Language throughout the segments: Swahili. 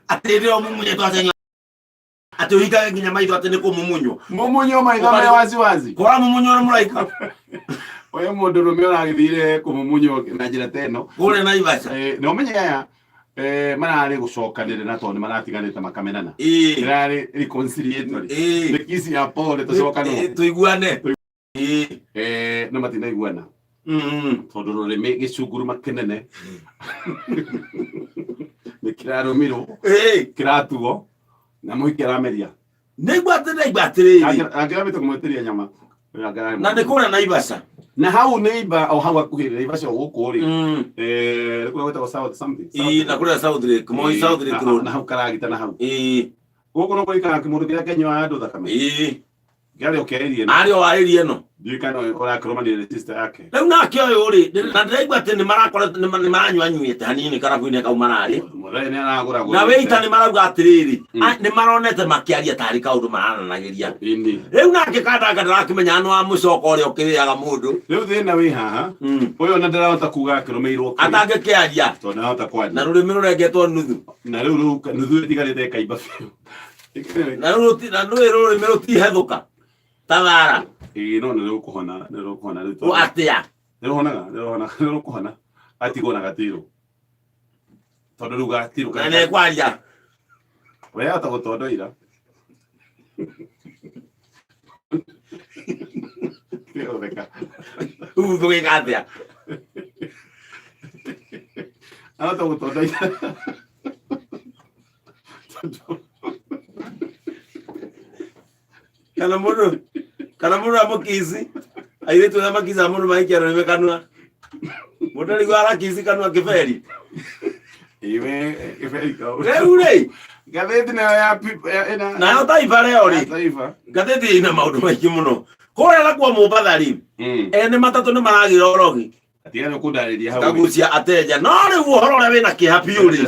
Aterio mumunye twasenya. Atuhika nginya maitho atene ko mumunyo. Mumunyo maitho me wazi. Kwa mumunyo na mulaika. Oye mundu rumio na githire ku mumunyo na njira teno. Kule Naivasha. No menye ya marari gucokanire na toni maratiganite makamenana. Irari reconciliatory. Nikisi ya pole tucokano. Tuiguane. No matina iguana. Tondu rurimi gicunguru makenene. Nikiraro miro. Kiratuo. Na muikira meria. Neigwatire. Agira bito kumweteria nyama. Na ndikona Naivasha. Na hau neighbor au hau akuhire Naivasha gukuri. Kuna weta South something. Na kuna South Lake, Moi South Lake road. Na hau karagita na hau. Guko no kuika kimundu kira Kenya andu thakame. Gari okeirie no. Ari o airie no. Ndikana ora kromanire sister yake. Riu nake oyo ri na ndaigwa ati ni marakora ni maranywa nyuite hanini karabu-ini kaumarari. Murene aragura na weita ni marauga atiriri ni maronete makiaria tari kaundu marananagiria. Riu nake kandaga ndarakimenya anu wa mucoko uri ukiriaga mundu. Riu thina wi haha. Uyo na ndarahota kuga kirumeirwo. Atange kiaria. To ndahota kwaria. Na rurimi rurengetwo nuthu. Na riu nuthu itigarite kaimba biu. Na rurimi rutihethuka. Tawara. No nirukuhona riu. O atia. Nirukuhona. Atigona gatiro. Tondu riu gatiro kana. Na nekwaria. We ata gutondoira. Kio beka. Thugiga atia. Ata gutondoira. Kana mundu amukizi airetu na makiza mundu maikero nimekanua mundu rigwara kizi kanua kiferi iwe kiferi ka ure gatheti na ya ina na yo taifa leo ri taifa gatheti ina maundu maiki muno kore la kwa mubathari ene matatu ni maragira orogi atiano kundariria hau kagucia ateja no ri uhoro ria wina kihapi uri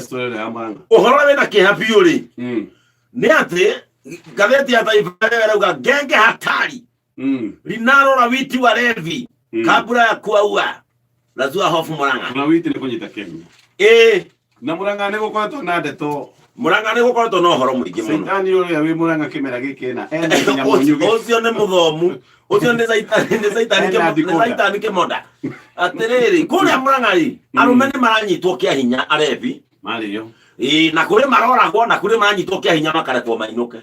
uhoro ria wina kihapi uri ni ati gatheti ya taifa leo genge hatari linarora witi wa Levi kabla ya kuaua lazua hofu Murang'a na witi ni kunyita Kenya na Murang'a ni gukoretwo na ndeto Murang'a ni gukoretwo no horo muingi muno Saitani uri wi Murang'a kimera giki na ene kinya munyugi ucio ni muthomu ucio ni Saitani kimoda atiriri kuria Murang'a ri arume ni maranyitwo kia hinya Alevi mariyo na kuri maroragwo na kuri maranyitwo kia hinya makaretwo mainuke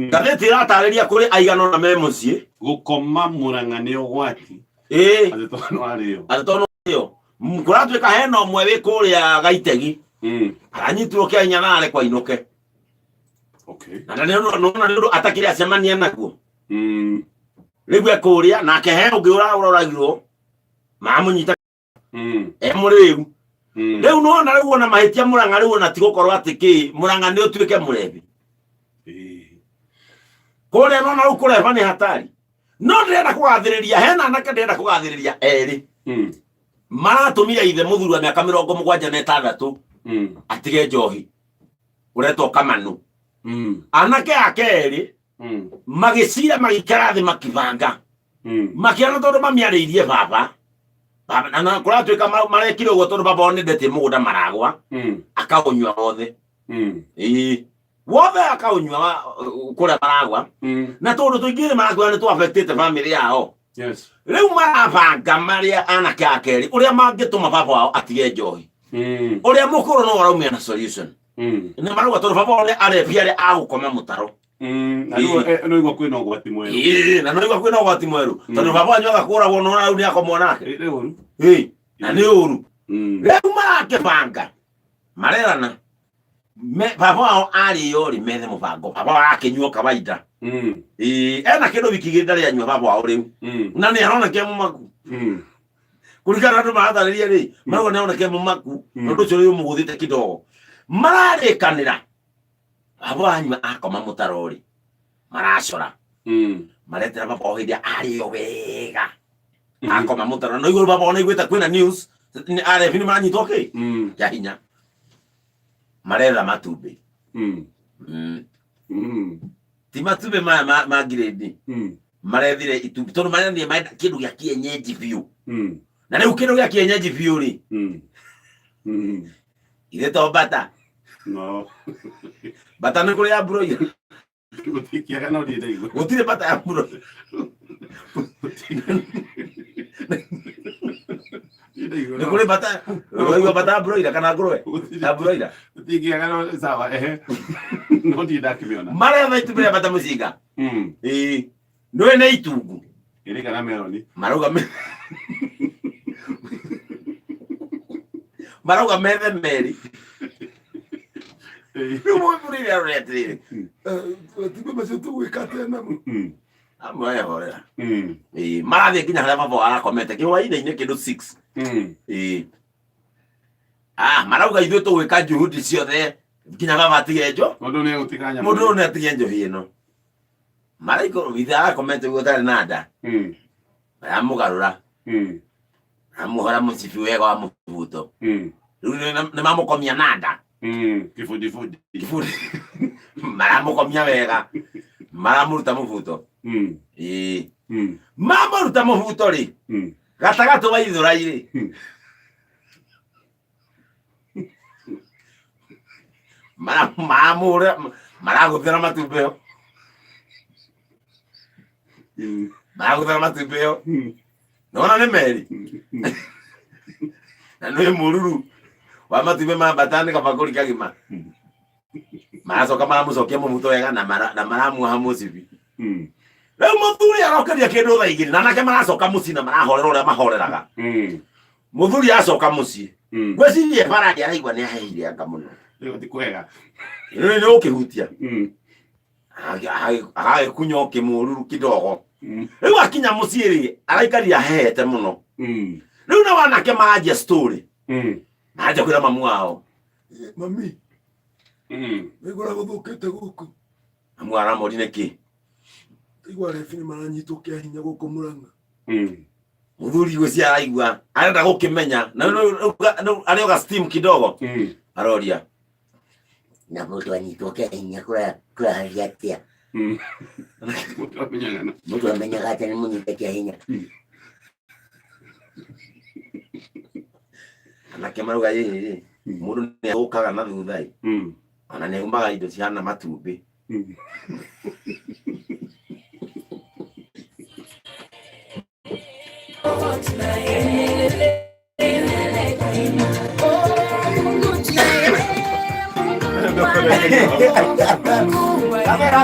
gatheti iratariria kuri aigano na me mucii gukoma Murang'a ni ugwati atitono ariyo kuratuika hena umwe wi kuria Gaitegi aranyitirwo kia hinya na arekwa inuke na ndio atakire acemania naguo rigu ekuria nake he ungi uroragirwo mamunyita muriu riu nona riu ona mahitia Murang'a riu ona tigukorwo atiki Murang'a ni utuike murebi kore no na ukureba ni hatari no ndirenda kugathiriria hena nake ndirenda kugathiriria eri maratumira ithe muthuru wa miaka 76 atige njohi uretwo Kamanu anake akeri magicira magikara thi makibanga makiana tondu mamiariirie baba na kuratuika marekire ugo tondu baba one ndete mugunda maragwa akaunywa wothe wothe akaunywa kuria maragwa na tondu tuingire maragwa ni tu affected family yao riu marabanga maria anake akeri uria mangituma baba wao atige njohi uria mukuru no waraumia na solution ni marauga tondu baba one arepiare agukoma mutaro no igwa kwina ugwati mweru na no igwa kwina ugwati mweru tondu baba anywaga kuragwo no rau ni akomwo nake na ni uru riu marakibanga marerana baba wao ari yori methe mubango baba wake nyuo kawaida ena kindu wiki gindari anywa baba wao riu na ni arona ke mumaku kurikana andu marathariria ri marauga ni arona ke mumaku ndu cio riu muguthite kidogo mararikanira baba anywa akoma mutarori maracora maretera baba wao hindi ari yo wega akoma mutaro no iguru baba wao igweta kwina news ni are fini maranyitwo ki ya hinya marera matumbi ti matumbi ma grade marethire itumbi tondu marethire maenda kindu gia kienyeji biu na riu kindu gia kienyeji biu ri Ithe to bata. No. Bata nä kå rä ya broiler. Gutikiaga no ndire igua. Gutire bata ya broiler. Nä kå rä bata. Waigua bata ya broiler kana ngårwe ya broiler. Gutikiaga no sawa no ndinda kimeona. Marĩa maitũ mbere bata mũcinga. Nĩwe nĩ itungu. Ĩrĩ kana meroni. Marauga methe merĩ. Rĩu mũthuri arore atĩrĩrĩ. Tibe macio tũgwĩka tena. Amwe horera. Marathiĩ nginya harĩa baba arakomete kĩhwainĩ-inĩ kĩndũ 6. Marauga ithuĩ tũgwĩka juhudi ciothe nginya baba atige njo. Mũndũ nĩ atige njohi ĩno. Maraiko ithe arakomete gũtarĩ na nda. Amũgarũra. Amuhora mũcibi wega wa mũbuto. Rĩu nĩ mamũkomia na nda. Kĩbundibudi. Maramũkomia wega. Maramũruta mũbuto. Mamũruta mũbuto rĩ. Gatagatĩ wa ithũra irĩ. Maragũthĩra matumbĩ ho. Maragũthĩra matumbĩ ho. Nona nĩ merĩ. Na nĩ mũruru wa matumbĩ ma bata nĩ kabakũri kagima. Maracoka maramũcokia mũbuto wega na maramuoha mũcibi. Rĩu mũthuri arokeria kĩndũ thaa igĩrĩ na nake maracoka mũciĩ na marahorera ũrĩa mahoreraga. Mũthuri acoka mũciĩ. Ngwĩciria barandi araigua nĩ ahehire anga mũno. Ti kwega. Nĩ ũkĩhutia. Agagĩkunya kĩmũruru kidogo. Rĩu akinya mũciĩ rĩ araikaria ahehete mũno. Rĩu na wanake maranjia story. Naja kwĩra mamu wao. Mami. Nĩgũra gũthũkĩte gũkũ. Mamu aramũri nĩkĩ? Igua rebi nĩ maranyitwo kĩa hinya gũkũ Mũrang'a. Mũthuri ũcio araigua arenda gũkĩmenya na arĩ oga steam kidogo. Aroria. Na mũndũ anyitwo kĩa hinya kũraharia atĩa? Mũndũ amenyaga atĩ nĩ mũnyite kĩa hinya. Anake marauga rĩrĩ mũndũ nĩ agũkaga na thutha ona nĩ agumbaga indo cihana matumbĩ. Kamera